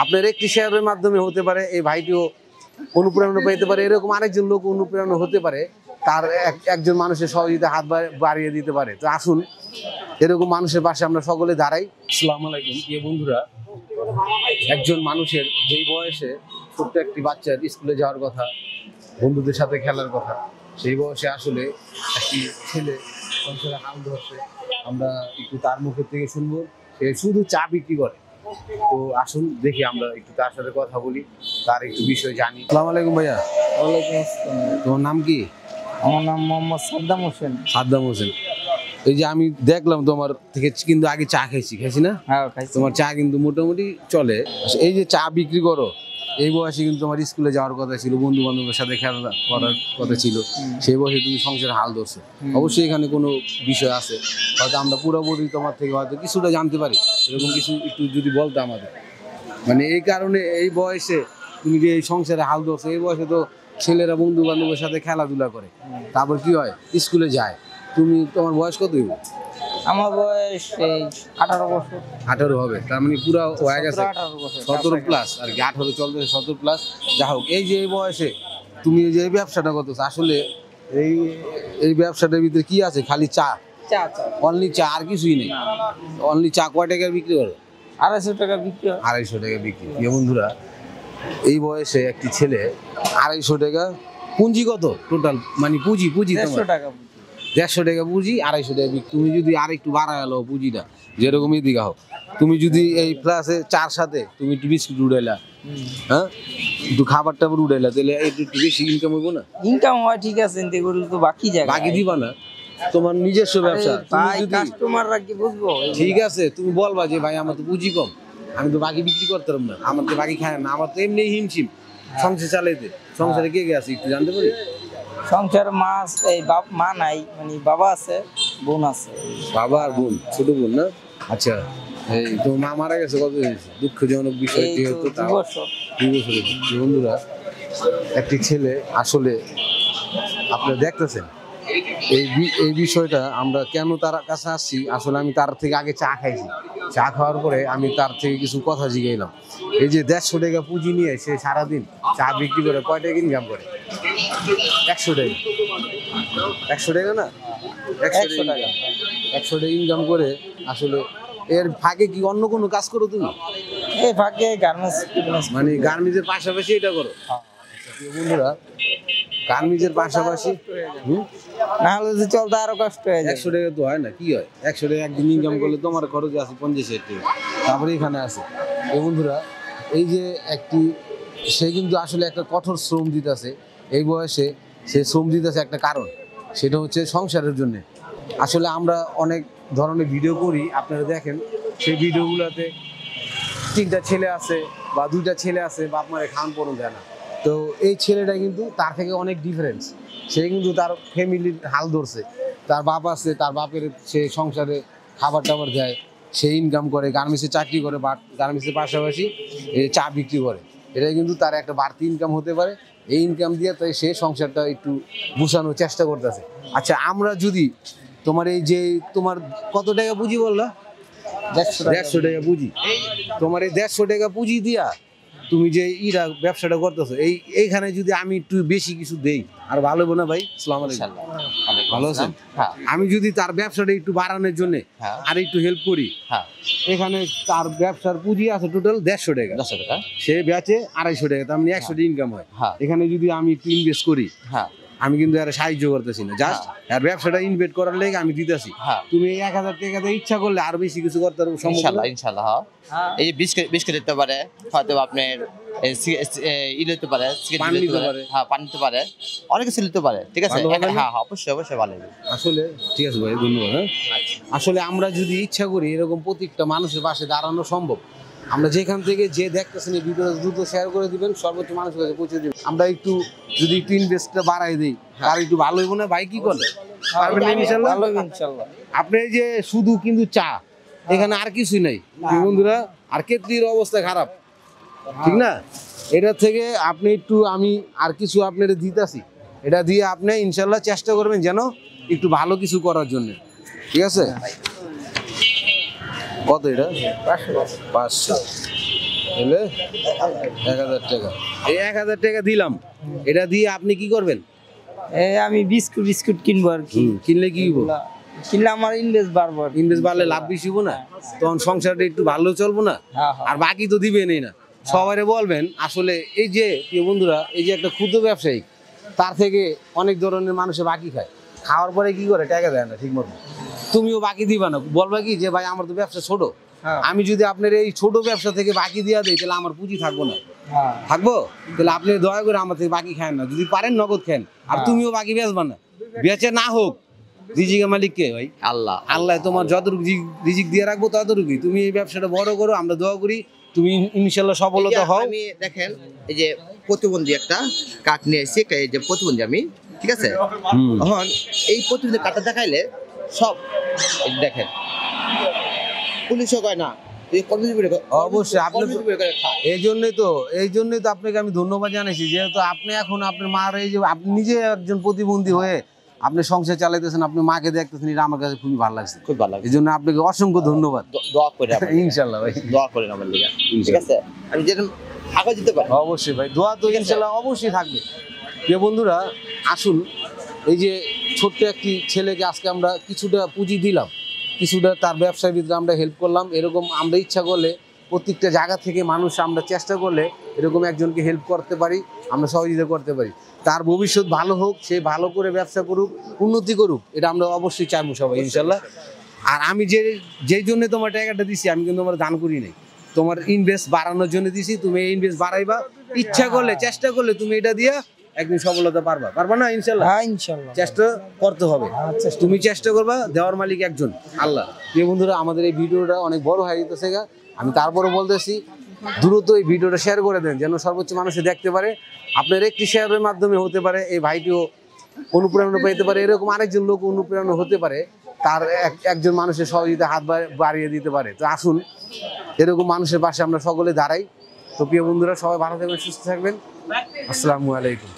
আপনার একটি শেয়ারের মাধ্যমে হতে পারে এই ভাইটিও অনুপ্রেরণা পেতে পারে, এরকম আরেকজন লোক অনুপ্রেরণা হতে পারে, তার একজন মানুষের সহযোগিতা হাত বাড়িয়ে দিতে পারে। তো আসুন এরকম মানুষের পাশে আমরা সকলে দাঁড়াই। আসসালামু আলাইকুম প্রিয় বন্ধুরা, একজন মানুষের যেই বয়সে ছোট্ট একটি বাচ্চার স্কুলে যাওয়ার কথা, বন্ধুদের সাথে খেলার কথা, সেই বয়সে আসলে একটি ছেলে সংসারে হাল ধরছে। আমরা একটু তার মুখের থেকে শুনবো, সে শুধু চা বিক্রি করে। তো আসুন দেখি আমরা একটু তার সাথে কথা বলি, তার একটু বিষয় জানি। আসসালামু আলাইকুম ভাইয়া। ওয়ালাইকুম আসসালাম। তোমার নাম কি? আমার নাম মোহাম্মদ সাদ্দাম হোসেন। সাদ্দাম হোসেন। এই যে আমি দেখলাম তোমার থেকে কিন্তু আগে চা খাইছি না? হ্যাঁ খাইছি। তোমার চা কিন্তু মোটামুটি চলে। এই যে চা বিক্রি করো, এই বয়সে কিন্তু তোমার স্কুলে যাওয়ার কথা ছিল, বন্ধু বান্ধবের সাথে খেলা করার কথা ছিল, সেই বয়সে তুমি সংসারে হাল ধরছো। অবশ্যই এখানে কোনো বিষয় আছে, হয়তো আমরা পুরোপুরি তোমার থেকে হয়তো কিছুটা জানতে পারি, এরকম কিছু একটু যদি বলতে আমাদের। মানে এই কারণে এই বয়সে তুমি যে এই সংসারে হাল ধরছো, এই বয়সে তো ছেলেরা বন্ধু বান্ধবের সাথে খেলাধুলা করে, তারপর কি হয় স্কুলে যায়। তোমার বয়স কত? আমার বয়স এই 18 বছর। 18 হবে, তার মানে পুরো হয়ে গেছে 17 প্লাস আর কি, 18 চলতেছে 17 প্লাস। যা হোক, এই যে এই বয়সে তুমি যে এই ব্যবসাটা করতেছো, আসলে এই ব্যবসাটার ভিতরে কি আছে? খালি চা, অনলি চা, আর কিছুই নেই। অনলি চা কয় টাকার বিক্রি করো? 250 টাকা বিক্রি হয়। 250 টাকা বিক্রি। বন্ধুরা, এই বয়সে একটি ছেলে 250 টাকা পুঁজি, কত টোটাল মানে পুঁজি? 150 টাকা। 150 টাকা পুঁজি, 250 টাকা বিক্রি। তুমি যদি আর একটু বাড়া গেল পুঁজিটা, যেরকম এদিকে হোক, তুমি যদি এই প্লাসে চার সাথে তুমি একটু বিস্কুট উড়াইলা, হ্যাঁ একটু খাবার টাবার উড়াইলা, তাহলে একটু বেশি ইনকাম হইব না? ইনকাম হয় ঠিক আছে, কিন্তু এগুলো তো বাকি জায়গা, বাকি দিবা না। তোমার নিজস্ব ব্যবসা, ভাই কাস্টমাররা কি বুঝবো? ঠিক আছে, তুমি বলবা যে ভাই আমার তো পুঁজি কম, আমি তো বাকি বিক্রি করতে পারবো না, আমার তো বাকি খায় না, আমার তো এমনি হিমশিম সংসার চালাইতে। সংসারে কে কে আছে একটু জানতে পারি? সংসার এই মা নাই, মানে বাবা আছে, বোন আছে। বাবা আর বোন, ছোট বোন না? আচ্ছা, এই তো মা মারা গেছে কত হয়েছে? দুঃখজনক বিষয়। যেহেতু 2 বছর। 2 বছর। বন্ধুরা, একটি ছেলে আসলে আপনারা দেখতেছেন এই বিষয়টা, আমরা কেন তার কাছে আসছি, আসলে আমি তার থেকে আগে চা খাইছি। চা খাওয়ার পরে আমি তার থেকে কিছু কথা জিজ্ঞাসলাম। এই যে 150 টাকা পুঁজি নিয়ে সে সারাদিন চা বিক্রি করে কয় টাকা ইনকাম করে? 100 টাকা। 100 টাকা না, 100 টাকা। 100 টাকা ইনকাম করে। আসলে এর ফাঁকে কি অন্য কোনো কাজ করো তুমি? এই ফাঁকে গার্মেন্টস, মানে গার্মেন্টসের পাশাপাশি এটা করো? বন্ধুরা, গার্মেন্টসের পাশাপাশি না হলে যে চলতে আরো কষ্ট হয়ে যায়। 100 টাকা তো হয় না, কি হয়? 100 টাকা একদিন ইনকাম করলে তোমার খরচ আছে 50 টাকা, তারপরে এখানে আছে। বন্ধুরা, এই যে সে কিন্তু আসলে একটা কঠোর শ্রম দিতেছে এই বয়সে। সে শ্রম দিতেছে একটা কারণ, সেটা হচ্ছে সংসারের জন্য। আসলে আমরা অনেক ধরনের ভিডিও করি, আপনারা দেখেন সেই ভিডিওগুলোতে 3টা ছেলে আছে বা 2টা ছেলে আছে, বাপ মারে খাওয়ান পড়ন দেয় না। তো এই ছেলেটা কিন্তু তার থেকে অনেক ডিফারেন্স। সে কিন্তু তার ফ্যামিলির হাল ধরছে, তার বাপ আছে, তার বাপের সে সংসারে খাবার টাবার দেয়, সে ইনকাম করে, গার্মেন্টসে চাকরি করে, বা গার্মেন্টসের পাশাপাশি চা বিক্রি করে। এটা কিন্তু তার একটা বাড়তি ইনকাম হতে পারে। এই ইনকাম দিয়ে তাই সে সংসারটা একটু গুছানোর চেষ্টা করতেছে। আচ্ছা, আমরা যদি তোমার এই যে তোমার কত টাকা পুঁজি বললা? 150 টাকা পুঁজি। তোমার এই 150 টাকা পুঁজি দিয়া তুমি যে ব্যবসাটা করতেছো, এইখানে যদি আমি একটু বেশি কিছু দেই আর ভালো হবে না ভাই? আসসালামু আলাইকুম। ভালো আছেন? আমি যদি তার ব্যবসাটা একটু বাড়ানোর জন্য আর একটু হেল্প করি, এখানে তার ব্যবসার পুঁজি আছে টোটাল 150 টাকা। সে বেচে 250 টাকা, তার মানে 100 টাকা ইনকাম হয়। এখানে যদি আমি একটু ইনভেস্ট করি, আমি কিন্তু আর সাহায্য করতেছি না, জাস্ট আর ব্যবসাটা ইনভেস্ট করার লেগে আমি দিতেছি। তুমি এই 1000 টাকাতে ইচ্ছা করলে আর বেশি কিছু করতে পারবো ইনশাআল্লাহ। এই বিস্কুট দিতে পারে, হয়তো আপনার নিতে পারে, পানি নিতে পারে, অনেক কিছু নিতে পারে। ঠিক আছে, হ্যাঁ অবশ্যই ভালো হবে। আসলে ঠিক আছে ভাই, ধন্যবাদ। আসলে আমরা যদি ইচ্ছা করি, এরকম প্রত্যেকটা মানুষের পাশে দাঁড়ানো সম্ভব। আমরা যেখান থেকে যে দেখতেছেন এই ভিডিও দ্রুত শেয়ার করে দিবেন, সর্বোচ্চ মানুষের কাছে পৌঁছে দিবেন। আমরা একটু যদি একটু ইনভেস্টটা বাড়াই দিই, আর একটু ভালো হইব না ভাই? কি করলে ইনশাআল্লাহ। আপনি এই যে শুধু কিন্তু চা, এখানে আর কিছুই নাই বন্ধুরা, আর কেতলির অবস্থা খারাপ, ঠিক না? এটা থেকে আপনি একটু, আমি আর কিছু আপনার দিতেছি, এটা দিয়ে আপনি ইনশাআল্লাহ চেষ্টা করবেন যেন একটু ভালো কিছু করার জন্য। ঠিক আছে? কত এটা? 500। তাহলে 1000 টাকা, এই 1000 টাকা দিলাম, এটা দিয়ে আপনি কি করবেন? এই আমি বিস্কুট কিনবো আর কি। কিনলে কি হইব? কিনলে আমার ইনভেস্ট বাড়বো আর কি। ইনভেস্ট বাড়লে লাভ বেশি হবো না? তখন সংসারটা একটু ভালো চলবো না? হ্যাঁ, হ্যাঁ। আর বাকি তো দিবেনই না। সবাই বলবেন আসলে এই যে প্রিয় বন্ধুরা, এই যে একটা ক্ষুদ্র ব্যবসায়ী, তার থেকে অনেক ধরনের মানুষে বাকি খায়, খাওয়ার পরে কি করে টাকা দেয় না ঠিক মতো। তুমিও বাকি দিবা না, বলবা কি যে ভাই আমার তো ব্যবসা ছোট, হ্যাঁ। আমি যদি আপনার এই ছোট ব্যবসা থেকে বাকি দিয়া দিই তাহলে আমার পুঁজি থাকবো না। হ্যাঁ। থাকবো? তাহলে আপনি দয়া করে আমার থেকে বাকি খান না, যদি পারেন নগদ খান। আর তুমিও বাকি বেচবা না, বেচে না হোক, রিজিকের মালিক কে ভাই? আল্লাহ। আল্লাহ তোমার যতটুকু রিজিক দিয়ে রাখবো ততটুকুই। তুমি এই ব্যবসাটা বড় করো, আমরা দোয়া করি তুমি ইনশাল্লাহ সফলতা হও। আমি দেখেন এই যে প্রতিবন্ধী একটা কাঠ নিয়ে এসেছি, এই যে প্রতিবন্ধী আমি, ঠিক আছে? এখন এই প্রতিবন্ধী কাঠটা দেখাইলে সব এই দেখেন, পুলিশও কয় না অবশ্যই আপনি এই জন্যই তো আপনাকে আমি ধন্যবাদ জানাইছি, যেহেতু আপনি এখন আপনার মার এই যে আপনি নিজে একজন প্রতিবন্ধী হয়ে আপনি সংসার চালাইতেছেন, আপনি মাকে দেখতেছেন, এটা আমার কাছে খুবই ভালো লাগছে। খুব ভালো লাগে। এই জন্য আপনাকে অসংখ্য ধন্যবাদ। দোয়া করে ইনশাল্লাহ ভাই, দোয়া করেন আমার লিগা, ঠিক আছে? আমি যেরকম আগে দিতে পারি। অবশ্যই ভাই, দোয়া তো ইনশাল্লাহ অবশ্যই থাকবে। প্রিয় বন্ধুরা, আসুন এই যে ছোট্ট একটি ছেলেকে আজকে আমরা কিছুটা পুঁজি দিলাম, কিছুটা তার ব্যবসার ভিতরে আমরা হেল্প করলাম। এরকম আমরা ইচ্ছা করলে প্রত্যেকটা জায়গা থেকে মানুষ আমরা চেষ্টা করলে এরকম একজনকে হেল্প করতে পারি, আমরা সহযোগিতা করতে পারি। তার ভবিষ্যৎ ভালো হোক, সে ভালো করে ব্যবসা করুক, উন্নতি করুক, এটা আমরা অবশ্যই চাইবো সবাই ইনশাল্লাহ। আর আমি যেই জন্য তোমার টাকাটা দিছি, আমি কিন্তু তোমার দান করি নাই, তোমার ইনভেস্ট বাড়ানোর জন্য দিছি। তুমি এই ইনভেস্ট বাড়াইবা, ইচ্ছা করলে চেষ্টা করলে তুমি এটা দিয়া একদিন সফলতা পারবা না ইনশাল্লাহ? হ্যাঁ, ইনশাল্লাহ চেষ্টা করতে হবে, তুমি চেষ্টা করবা, দেওয়ার মালিক একজন আল্লাহ। প্রিয় বন্ধুরা, আমাদের এই ভিডিওটা অনেক বড় হয়ে যেতেছে, আমি তারপরে বলতেছি দ্রুত এই ভিডিওটা শেয়ার করে দেন, যেন সর্বোচ্চ মানুষে দেখতে পারে। আপনার একটি শেয়ারের মাধ্যমে হতে পারে এই ভাইটিও অনুপ্রেরণা পেতে পারে, এরকম আরেকজন লোক অনুপ্রেরণা হতে পারে, তার একজন মানুষের সহযোগিতা হাত বাড়িয়ে দিতে পারে। তো আসুন এরকম মানুষের পাশে আমরা সকলে দাঁড়াই। তো প্রিয় বন্ধুরা, সবাই ভালো থাকবেন, সুস্থ থাকবেন। আসসালামু আলাইকুম।